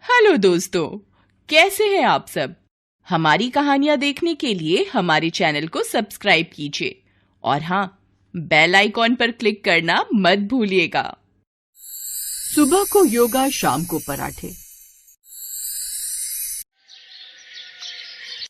Hello दोस्तों, कैसे हैं आप सब। हमारी कहानियां देखने के लिए हमारे चैनल को सब्सक्राइब कीजिए और हाँ, बेल आइकॉन पर क्लिक करना मत भूलिएगा। सुबह को योगा, शाम को पराठे।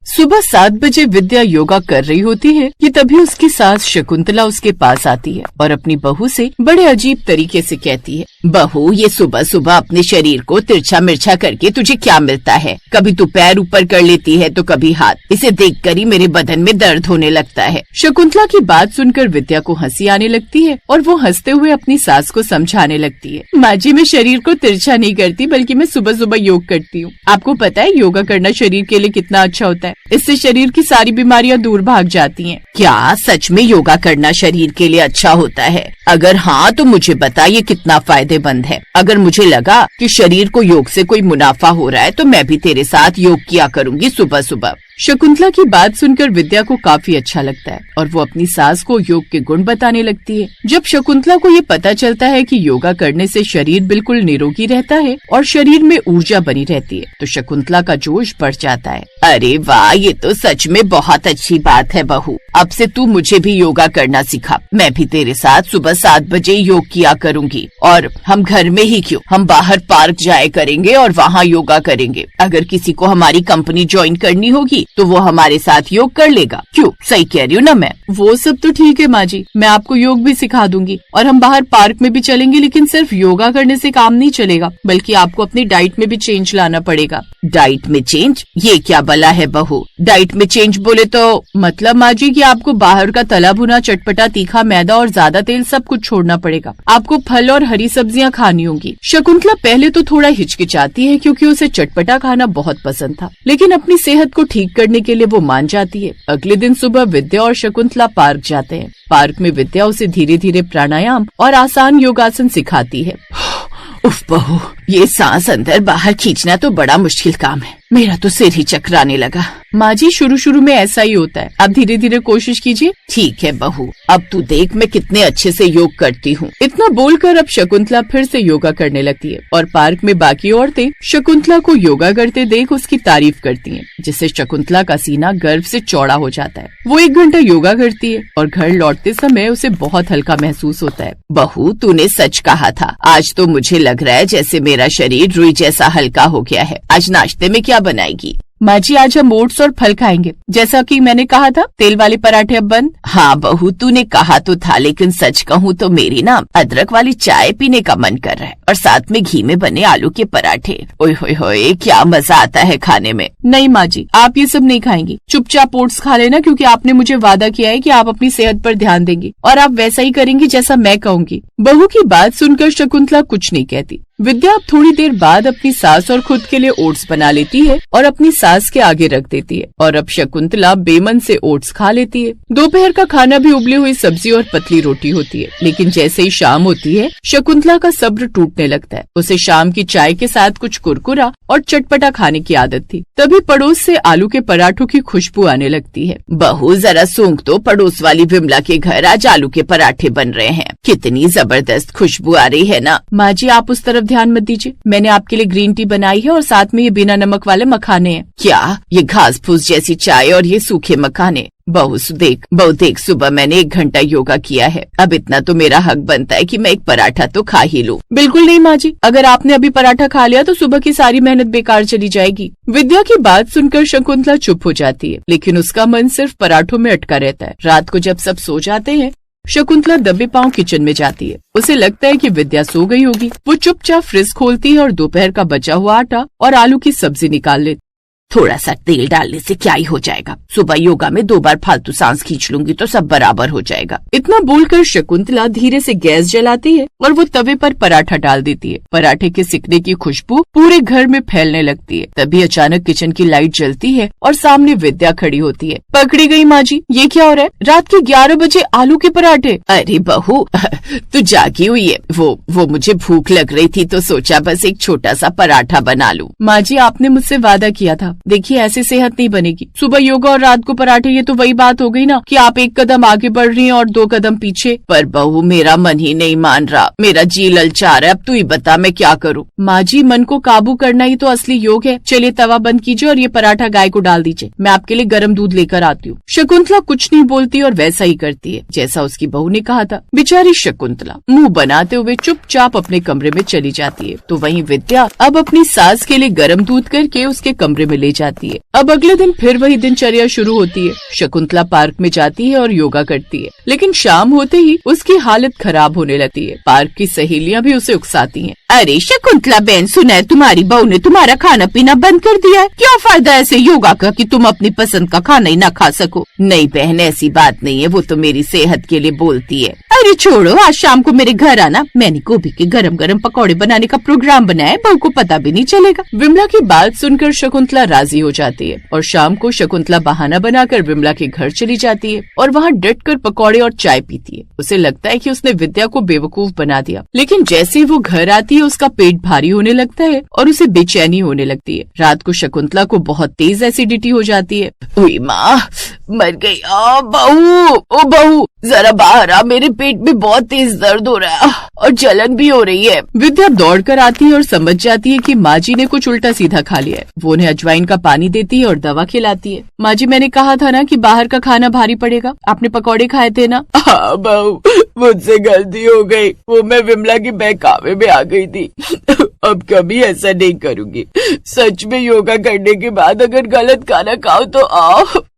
सुबह 7 बजे विद्या योगा कर रही होती है कि तभी उसकी सास शकुंतला उसके पास आती है और अपनी बहू से बड़े अजीब तरीके से कहती है, बहू, ये सुबह सुबह अपने शरीर को तिरछा मिर्छा करके तुझे क्या मिलता है? कभी तू पैर ऊपर कर लेती है तो कभी हाथ। इसे देखकर ही मेरे बदन में दर्द होने लगता है। शकुंतला की बात सुनकर विद्या को हंसी आने लगती है और वो हंसते हुए अपनी सास को समझाने लगती है, माँ जी, मैं शरीर को तिरछा नहीं करती, बल्कि मैं सुबह सुबह योग करती हूँ। आपको पता है योगा करना शरीर के लिए कितना अच्छा होता है। इससे शरीर की सारी बीमारियां दूर भाग जाती हैं। क्या सच में योगा करना शरीर के लिए अच्छा होता है? अगर हाँ तो मुझे बता, ये कितना फायदेमंद है। अगर मुझे लगा कि शरीर को योग से कोई मुनाफा हो रहा है तो मैं भी तेरे साथ योग किया करूँगी सुबह सुबह। शकुंतला की बात सुनकर विद्या को काफी अच्छा लगता है और वो अपनी सास को योग के गुण बताने लगती है। जब शकुंतला को ये पता चलता है कि योगा करने से शरीर बिल्कुल निरोगी रहता है और शरीर में ऊर्जा बनी रहती है तो शकुंतला का जोश बढ़ जाता है। अरे वाह, ये तो सच में बहुत अच्छी बात है बहू। अब से तू मुझे भी योगा करना सिखा। मैं भी तेरे साथ सुबह 7 बजे योग किया करूँगी। और हम घर में ही क्यों, हम बाहर पार्क जाया करेंगे और वहाँ योगा करेंगे। अगर किसी को हमारी कंपनी ज्वाइन करनी होगी तो वो हमारे साथ योग कर लेगा। क्यों, सही कह रही हूँ ना मैं? वो सब तो ठीक है माँ जी, मैं आपको योग भी सिखा दूंगी और हम बाहर पार्क में भी चलेंगे। लेकिन सिर्फ योगा करने से काम नहीं चलेगा, बल्कि आपको अपनी डाइट में भी चेंज लाना पड़ेगा। डाइट में चेंज? ये क्या बला है बहू? डाइट में चेंज बोले तो मतलब माँ जी कि आपको बाहर का तला भुना, चटपटा, तीखा, मैदा और ज्यादा तेल सब कुछ छोड़ना पड़ेगा। आपको फल और हरी सब्जियाँ खानी होंगी। शकुंतला पहले तो थोड़ा हिचकिचाती है क्योंकि उसे चटपटा खाना बहुत पसंद था, लेकिन अपनी सेहत को ठीक करने के लिए वो मान जाती है। अगले दिन सुबह विद्या और शकुंतला पार्क जाते हैं। पार्क में विद्या उसे धीरे धीरे प्राणायाम और आसान योगासन सिखाती है। उफ बहू, ये सांस अंदर बाहर खींचना तो बड़ा मुश्किल काम है। मेरा तो सिर ही चकराने लगा। माँ जी, शुरू शुरू में ऐसा ही होता है, आप धीरे धीरे कोशिश कीजिए। ठीक है बहू, अब तू देख मैं कितने अच्छे से योग करती हूँ। इतना बोलकर अब शकुंतला फिर से योगा करने लगती है और पार्क में बाकी औरतें शकुंतला को योगा करते देख उसकी तारीफ करती हैं, जिससे शकुंतला का सीना गर्व से चौड़ा हो जाता है। वो 1 घंटा योगा करती है और घर लौटते समय उसे बहुत हल्का महसूस होता है। बहू, तूने सच कहा था। आज तो मुझे लग रहा है जैसे मेरा शरीर रुई जैसा हल्का हो गया है। आज नाश्ते में क्या बनाएगी? माँ जी, आज हम ओट्स और फल खाएंगे, जैसा कि मैंने कहा था। तेल वाले पराठे अब बंद। हाँ बहू, तूने कहा तो था, लेकिन सच कहूँ तो मेरी ना अदरक वाली चाय पीने का मन कर रहा है और साथ में घी में बने आलू के पराठे। ओए होए होए, क्या मजा आता है खाने में। नहीं माँ जी, आप ये सब नहीं खाएंगी। चुपचाप ओट्स खा लेना, क्योंकि आपने मुझे वादा किया है कि आप अपनी सेहत पर ध्यान देंगी और आप वैसा ही करेंगी जैसा मैं कहूँगी। बहू की बात सुनकर शकुंतला कुछ नहीं कहती। विद्या अब थोड़ी देर बाद अपनी सास और खुद के लिए ओट्स बना लेती है और अपनी सास के आगे रख देती है और अब शकुंतला बेमन से ओट्स खा लेती है। दोपहर का खाना भी उबली हुई सब्जी और पतली रोटी होती है, लेकिन जैसे ही शाम होती है शकुंतला का सब्र टूटने लगता है। उसे शाम की चाय के साथ कुछ कुरकुरा और चटपटा खाने की आदत थी। तभी पड़ोस से आलू के पराठों की खुशबू आने लगती है। बहू, जरा सूंघ तो, पड़ोस वाली विमला के घर आज आलू के पराठे बन रहे हैं। कितनी जबरदस्त खुशबू आ रही है ना। माँ जी, आप उस तरफ ध्यान मत दीजिए, मैंने आपके लिए ग्रीन टी बनाई है और साथ में ये बिना नमक वाले मखाने हैं। क्या? ये घास फूस जैसी चाय और ये सूखे मखाने? बहू देख, सुबह मैंने 1 घंटा योगा किया है। अब इतना तो मेरा हक बनता है कि मैं एक पराठा तो खा ही लूं। बिल्कुल नहीं माँ जी, अगर आपने अभी पराठा खा लिया तो सुबह की सारी मेहनत बेकार चली जाएगी। विद्या की बात सुनकर शकुंतला चुप हो जाती है, लेकिन उसका मन सिर्फ पराठों में अटका रहता है। रात को जब सब सो जाते हैं शकुंतला दबे पांव किचन में जाती है। उसे लगता है कि विद्या सो गई होगी। वो चुपचाप फ्रिज खोलती है और दोपहर का बचा हुआ आटा और आलू की सब्जी निकाल लेती। थोड़ा सा तेल डालने से क्या ही हो जाएगा। सुबह योगा में 2 बार फालतू सांस खींच लूंगी तो सब बराबर हो जाएगा। इतना बोलकर शकुंतला धीरे से गैस जलाती है और वो तवे पर पराठा डाल देती है। पराठे के सिकने की खुशबू पूरे घर में फैलने लगती है। तभी अचानक किचन की लाइट जलती है और सामने विद्या खड़ी होती है। पकड़ी गई माँ जी, ये क्या हो रहा है? रात के 11 बजे आलू के पराठे? अरे बहू, तू जागी हुई है। वो मुझे भूख लग रही थी तो सोचा बस एक छोटा सा पराठा बना लूं। माँ जी, आपने मुझसे वादा किया था देखिए ऐसे सेहत नहीं बनेगी। सुबह योगा और रात को पराठे, ये तो वही बात हो गई ना कि आप एक कदम आगे बढ़ रही हैं और 2 कदम पीछे। पर बहू मेरा मन ही नहीं मान रहा, मेरा जी ललचा रहा है। अब तू ही बता मैं क्या करूँ। माँ जी, मन को काबू करना ही तो असली योग है। चलिए तवा बंद कीजिए और ये पराठा गाय को डाल दीजिए। मैं आपके लिए गर्म दूध लेकर आती हूँ। शकुंतला कुछ नहीं बोलती और वैसा ही करती है जैसा उसकी बहू ने कहा था। बेचारी शकुंतला मुंह बनाते हुए चुपचाप अपने कमरे में चली जाती है। तो वहीं विद्या अब अपनी सास के लिए गर्म दूध करके उसके कमरे में ले जाती है। अब अगले दिन फिर वही दिनचर्या शुरू होती है। शकुंतला पार्क में जाती है और योगा करती है, लेकिन शाम होते ही उसकी हालत खराब होने लगती है। पार्क की सहेलियां भी उसे उकसाती हैं। अरे शकुंतला बहन, सुना है तुम्हारी बहू ने तुम्हारा खाना पीना बंद कर दिया है। क्या फायदा ऐसे योगा का कि तुम अपनी पसंद का खाना ही ना खा सको। नहीं बहन, ऐसी बात नहीं है, वो तो मेरी सेहत के लिए बोलती है। अरे छोड़ो, आज शाम को मेरे घर आना, मैंने गोभी के गरम गरम पकौड़े बनाने का प्रोग्राम बनाया है, बहू को पता भी नहीं चलेगा। विमला की बात सुनकर शकुंतला राजी हो जाती है और शाम को शकुंतला बहाना बनाकर विमला के घर चली जाती है और वहाँ डटकर पकौड़े और चाय पीती है। उसे लगता है कि उसने विद्या को बेवकूफ बना दिया, लेकिन जैसे ही वो घर आती है उसका पेट भारी होने लगता है और उसे बेचैनी होने लगती है। रात को शकुंतला को बहुत तेज एसिडिटी हो जाती है। हुई माँ, मर गई। ओ बहू जरा बाहर आ, मेरे पेट में बहुत तेज दर्द हो रहा है और जलन भी हो रही है। विद्या दौड़कर आती है और समझ जाती है कि माँ जी ने कुछ उल्टा सीधा खा लिया है। वो उन्हें अजवाइन का पानी देती है और दवा खिलाती है। माँ जी, मैंने कहा था ना कि बाहर का खाना भारी पड़ेगा, आपने पकौड़े खाए थे ना। हाँ बहू, मुझसे गलती हो गई, वो मैं विमला के बहकावे में आ गई थी। अब कभी ऐसा नहीं करूंगी। सच में योगा करने के बाद अगर गलत खाना खाओ तो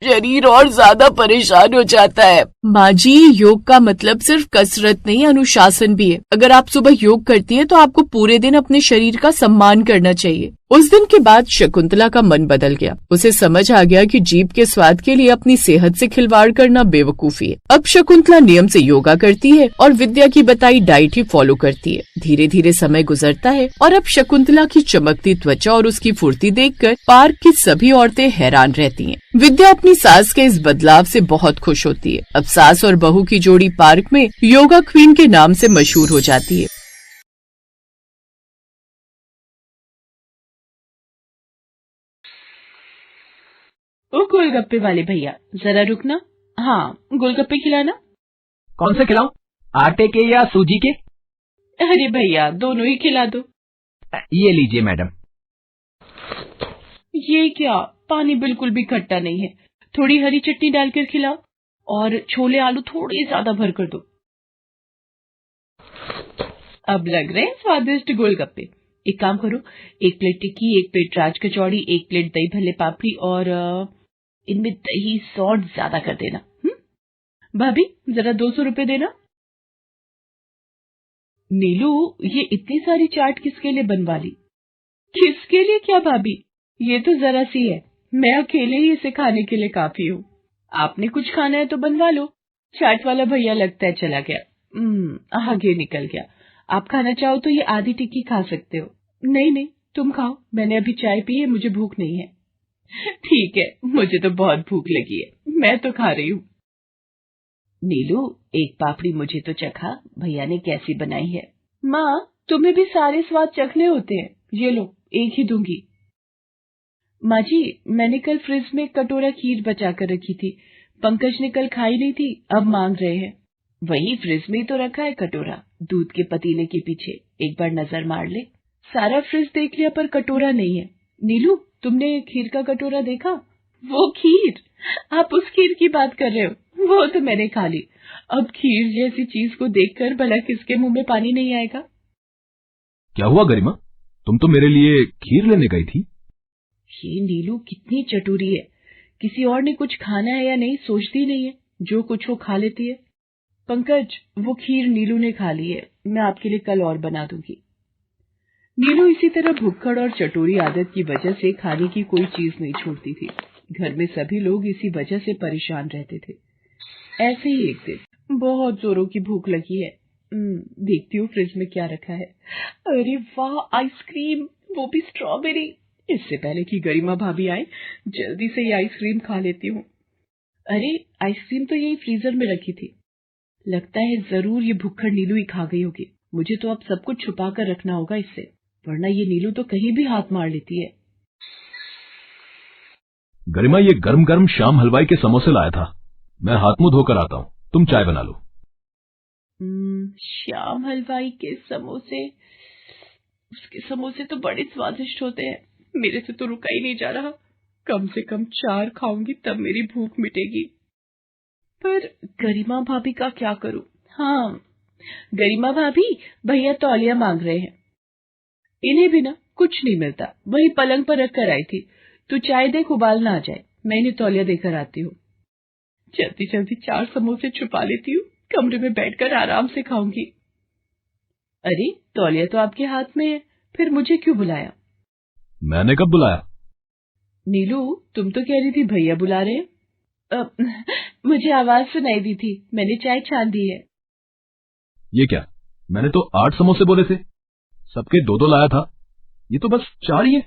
शरीर और ज्यादा परेशान हो जाता है। माँ जी, योग का मतलब सिर्फ कसरत नहीं, अनुशासन भी है। अगर आप सुबह योग करती हैं तो आपको पूरे दिन अपने शरीर का सम्मान करना चाहिए। उस दिन के बाद शकुंतला का मन बदल गया। उसे समझ आ गया कि जीभ के स्वाद के लिए अपनी सेहत से खिलवाड़ करना बेवकूफी है। अब शकुंतला नियम से योगा करती है और विद्या की बताई डाइट ही फॉलो करती है। धीरे धीरे समय गुजरता है और अब शकुंतला की चमकती त्वचा और उसकी फुर्ती देखकर पार्क की सभी औरतें हैरान रहती हैं। विद्या अपनी सास के इस बदलाव से बहुत खुश होती है। अब सास और बहू की जोड़ी पार्क में योगा क्वीन के नाम से मशहूर हो जाती है। ओ गोलगप्पे वाले भैया, जरा रुकना। हाँ, गोलगप्पे खिलाना। कौन से खिलाऊं, आटे के या सूजी के? अरे भैया, दोनों ही खिला दो। ये लीजिए मैडम। ये क्या, पानी बिल्कुल भी खट्टा नहीं है। थोड़ी हरी चटनी डालकर खिलाओ और छोले आलू थोड़े ज्यादा भर कर दो। अब लग रहे हैं स्वादिष्ट गोलगप्पे। एक काम करो, 1 प्लेट टिक्की, 1 प्लेट राज कचौड़ी, 1 प्लेट दही भल्ले पापड़ी और इनमें दही सॉल्ट ज्यादा कर देना। भाभी, जरा 200 रुपए देना। नीलू, ये इतनी सारी चाट किसके लिए बनवा ली? किसके लिए क्या भाभी, ये तो जरा सी है। मैं अकेले ही इसे खाने के लिए काफी हूँ। आपने कुछ खाना है तो बनवा लो। चाट वाला भैया लगता है चला गया। आगे निकल गया। आप खाना चाहो तो ये आधी टिक्की खा सकते हो। नहीं नहीं, तुम खाओ, मैंने अभी चाय पी है, मुझे भूख नहीं है। ठीक है, मुझे तो बहुत भूख लगी है, मैं तो खा रही हूँ। नीलू, एक पापड़ी मुझे तो चखा, भैया ने कैसी बनाई है। माँ, तुम्हें भी सारे स्वाद चखने होते हैं। ये लो, एक ही दूंगी। माँ जी, मैंने कल फ्रिज में कटोरा खीर बचा कर रखी थी। पंकज ने कल खाई नहीं थी, अब मांग रहे हैं। वही फ्रिज में ही तो रखा है कटोरा, दूध के पतीले के पीछे। एक बार नजर मार ले। सारा फ्रिज देख लिया पर कटोरा नहीं है। नीलू, तुमने खीर का कटोरा देखा? वो खीर? आप उस खीर की बात कर रहे हो? वो तो मैंने खा ली। अब खीर जैसी चीज को देखकर भला किसके मुंह में पानी नहीं आएगा? क्या हुआ गरिमा, तुम तो मेरे लिए खीर लेने गई थी। ये नीलू कितनी चटुरी है, किसी और ने कुछ खाना है या नहीं सोचती नहीं है, जो कुछ वो खा लेती है। पंकज, वो खीर नीलू ने खा ली है, मैं आपके लिए कल और बना दूंगी। नीलू इसी तरह भुक्कड़ और चटोरी आदत की वजह से खाने की कोई चीज नहीं छोड़ती थी। घर में सभी लोग इसी वजह से परेशान रहते थे। ऐसे ही एक दिन बहुत जोरों की भूख लगी है। देखती हूँ फ्रिज में क्या रखा है। अरे वाह, आइसक्रीम, वो भी स्ट्रॉबेरी। इससे पहले कि गरिमा भाभी आए, जल्दी से ये आइसक्रीम खा लेती हूँ। अरे, आइसक्रीम तो यही फ्रीजर में रखी थी। लगता है जरूर ये भुक्खड़ नीलू ही खा गई होगी। मुझे तो अब सब कुछ छुपा कर रखना होगा इससे, वरना ये नीलू तो कहीं भी हाथ मार लेती है। गरिमा, ये गर्म गर्म शाम हलवाई के समोसे लाया था, मैं हाथ मुंह धोकर आता हूँ, तुम चाय बना लो। श्याम हलवाई के समोसे, उसके समोसे तो बड़े स्वादिष्ट होते हैं, मेरे से तो रुका ही नहीं जा रहा। कम से कम 4 खाऊंगी तब मेरी भूख मिटेगी। पर गरिमा भाभी का क्या करूं? हाँ, गरिमा भाभी, भैया तौलिया मांग रहे हैं। इन्हें भी ना कुछ नहीं मिलता, वही पलंग पर रख कर आई थी। तू चाय देख, उबाल ना आ जाए, मैं इन्हें तौलिया देकर आती हूँ। जल्दी जल्दी 4 समोसे छुपा लेती हूँ, कमरे में बैठकर आराम से खाऊंगी। अरे, तौलिया तो आपके हाथ में है, फिर मुझे क्यों बुलाया? मैंने कब बुलाया? नीलू, तुम तो कह रही थी भैया बुला रहे हैं। मुझे आवाज सुनाई दी थी, मैंने चाय छान दी है। ये क्या, मैंने तो 8 समोसे बोले थे, सबके 2-2 लाया था, ये तो बस 4 ही है।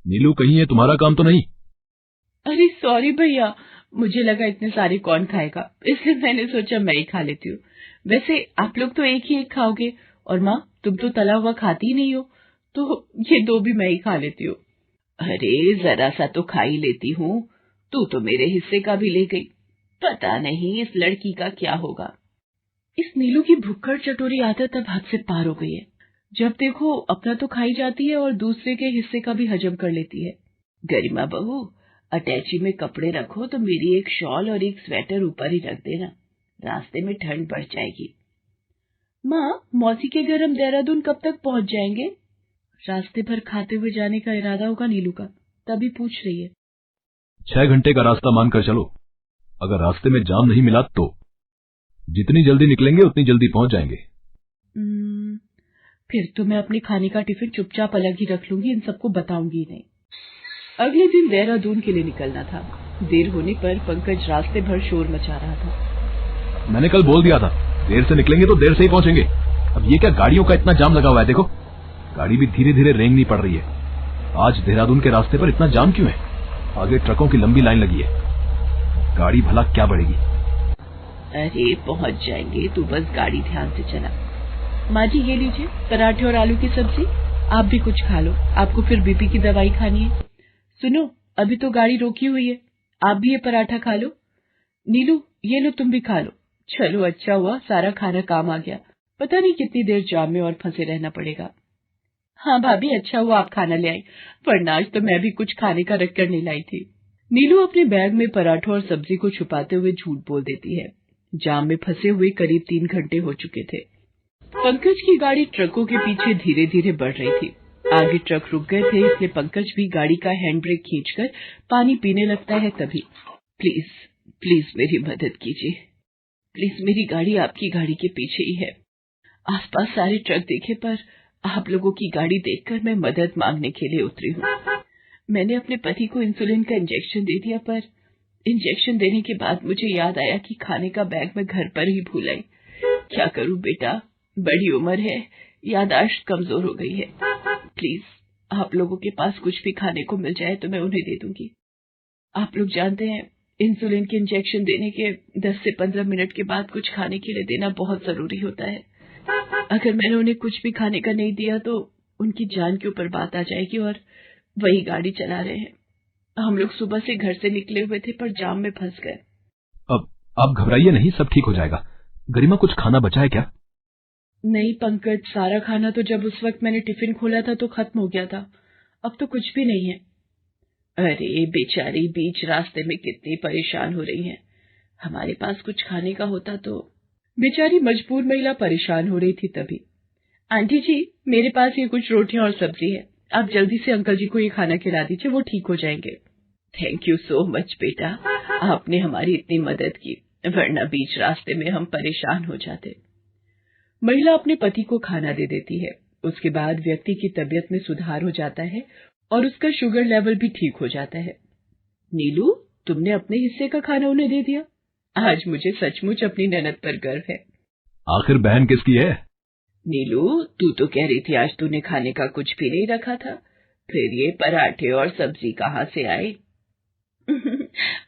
नीलू, कहीं ये तुम्हारा काम तो नहीं? अरे सॉरी भैया, मुझे लगा इतने सारे कौन खाएगा, इसलिए मैंने सोचा मैं ही खा लेती हूँ। वैसे आप लोग तो एक ही एक खाओगे, और माँ तुम तो तला हुआ खाती ही नहीं हो, तो ये 2 भी मैं ही खा लेती हूँ। अरे जरा सा तो खा ही लेती हूँ, तू तो मेरे हिस्से का भी ले गई। पता नहीं इस लड़की का क्या होगा। इस नीलू की भुक्कड़ चटोरी आदत अब हद से पार हो गई है। जब देखो अपना तो खाई जाती है और दूसरे के हिस्से का भी हजम कर लेती है। गरिमा बहू, अटैची में कपड़े रखो तो मेरी एक शॉल और एक स्वेटर ऊपर ही रख देना, रास्ते में ठंड बढ़ जाएगी। माँ, मौसी के घर हम देहरादून कब तक पहुंच जाएंगे? रास्ते भर खाते हुए जाने का इरादा होगा नीलू का, तभी पूछ रही है। 6 घंटे का रास्ता मानकर चलो, अगर रास्ते में जाम नहीं मिला तो जितनी जल्दी निकलेंगे उतनी जल्दी पहुंच जाएंगे। फिर तो मैं अपने खाने का टिफिन चुपचाप अलग ही रख लूंगी, इन सबको बताऊंगी नहीं। अगले दिन देहरादून के लिए निकलना था। देर होने पर पंकज रास्ते भर शोर मचा रहा था। मैंने कल बोल दिया था, देर से निकलेंगे तो देर से ही पहुंचेंगे। अब ये क्या, गाड़ियों का इतना जाम लगा हुआ है, देखो गाड़ी भी धीरे धीरे रेंगनी पड़ रही है। आज देहरादून के रास्ते पर इतना जाम क्यों है? आगे ट्रकों की लंबी लाइन लगी है, गाड़ी भला क्या बढ़ेगी। अरे पहुंच जाएंगे, तू बस गाड़ी ध्यान से चला। माँ जी, ये लीजिए पराठे और आलू की सब्जी, आप भी कुछ खा लो, आपको फिर बीपी की दवाई खानी है। सुनो, अभी तो गाड़ी रोकी हुई है, आप भी ये पराठा खा लो। नीलू, ये लो तुम भी खा लो। चलो अच्छा हुआ सारा खाना काम आ गया, पता नहीं कितनी देर जाम में और फंसे रहना पड़ेगा। हाँ भाभी, अच्छा हुआ आप खाना ले आई, वरना आज तो मैं भी कुछ खाने का रख कर नहीं लाई थी। नीलू अपने बैग में पराठों और सब्जी को छुपाते हुए झूठ बोल देती है। जाम में फंसे हुए करीब 3 घंटे हो चुके थे। पंकज की गाड़ी ट्रकों के पीछे धीरे धीरे बढ़ रही थी। आगे ट्रक रुक गए थे, इसलिए पंकज भी गाड़ी का हैंड ब्रेक खींचकर पानी पीने लगता है। तभी प्लीज प्लीज मेरी मदद कीजिए, प्लीज मेरी गाड़ी आपकी गाड़ी के पीछे ही है। आसपास सारे ट्रक देखे पर आप लोगों की गाड़ी देखकर मैं मदद मांगने के लिए उतरी हूँ। मैंने अपने पति को इंसुलिन का इंजेक्शन दे दिया, पर इंजेक्शन देने के बाद मुझे याद आया कि खाने का बैग मैं घर पर ही भूल आई। क्या करूं बेटा, बड़ी उम्र है, याददाश्त कमजोर हो गई है। प्लीज आप लोगों के पास कुछ भी खाने को मिल जाए तो मैं उन्हें दे दूंगी। आप लोग जानते हैं, इंसुलिन के इंजेक्शन देने के 10 से 15 मिनट के बाद कुछ खाने के लिए देना बहुत जरूरी होता है। अगर मैंने उन्हें कुछ भी खाने का नहीं दिया तो उनकी जान के ऊपर बात आ जाएगी, और वही गाड़ी चला रहे हैं। हम लोग सुबह से घर से निकले हुए थे पर जाम में फंस गए। अब आप घबराइए नहीं, सब ठीक हो जाएगा। गरिमा, कुछ खाना बचा है क्या? नहीं पंकज, सारा खाना तो जब उस वक्त मैंने टिफिन खोला था तो खत्म हो गया था, अब तो कुछ भी नहीं है। अरे बेचारी बीच रास्ते में कितनी परेशान हो रही है, हमारे पास कुछ खाने का होता तो। बेचारी मजबूर महिला परेशान हो रही थी। तभी आंटी जी, मेरे पास ये कुछ रोटियां और सब्जी है, आप जल्दी से अंकल जी को ये खाना खिला दीजिए, वो ठीक हो जाएंगे। थैंक यू सो मच बेटा, आपने हमारी इतनी मदद की, वरना बीच रास्ते में हम परेशान हो जाते। महिला अपने पति को खाना दे देती है। उसके बाद व्यक्ति की तबीयत में सुधार हो जाता है और उसका शुगर लेवल भी ठीक हो जाता है। नीलू, तुमने अपने हिस्से का खाना उन्हें दे दिया, आज मुझे सचमुच अपनी ननद पर गर्व है। आखिर बहन किसकी है? नीलू, तू तो कह रही थी आज तूने खाने का कुछ भी नहीं रखा था, फिर ये पराठे और सब्जी कहाँ से आए?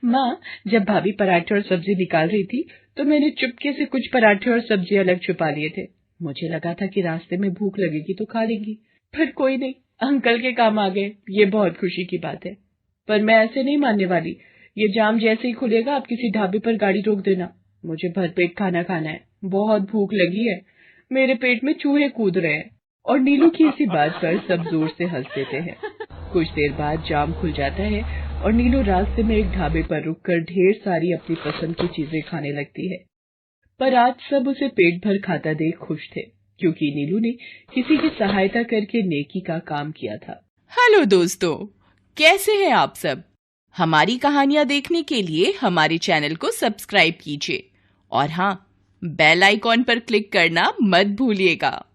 माँ, जब भाभी पराठे और सब्जी निकाल रही थी तो मैंने चुपके से कुछ पराठे और सब्जी अलग छुपा लिए थे। मुझे लगा था कि रास्ते में भूख लगेगी तो खा लेंगी, पर कोई नहीं, अंकल के काम आ गए, ये बहुत खुशी की बात है। पर मैं ऐसे नहीं मानने वाली। ये जाम जैसे ही खुलेगा आप किसी ढाबे पर गाड़ी रोक देना। मुझे भरपेट खाना खाना है, बहुत भूख लगी है, मेरे पेट में चूहे कूद रहे हैं। और नीलू की इसी बात पर सब जोर से हंस देते हैं। कुछ देर बाद जाम खुल जाता है और नीलू रास्ते में एक ढाबे पर रुककर ढेर सारी अपनी पसंद की चीजें खाने लगती है। पर आज सब उसे पेट भर खाता देख खुश थे, क्योंकि नीलू ने किसी की सहायता करके नेकी का काम किया था। हेलो दोस्तों, कैसे हैं आप सब? हमारी कहानियां देखने के लिए हमारे चैनल को सब्सक्राइब कीजिए और हाँ, बेल आइकॉन पर क्लिक करना मत भूलिएगा।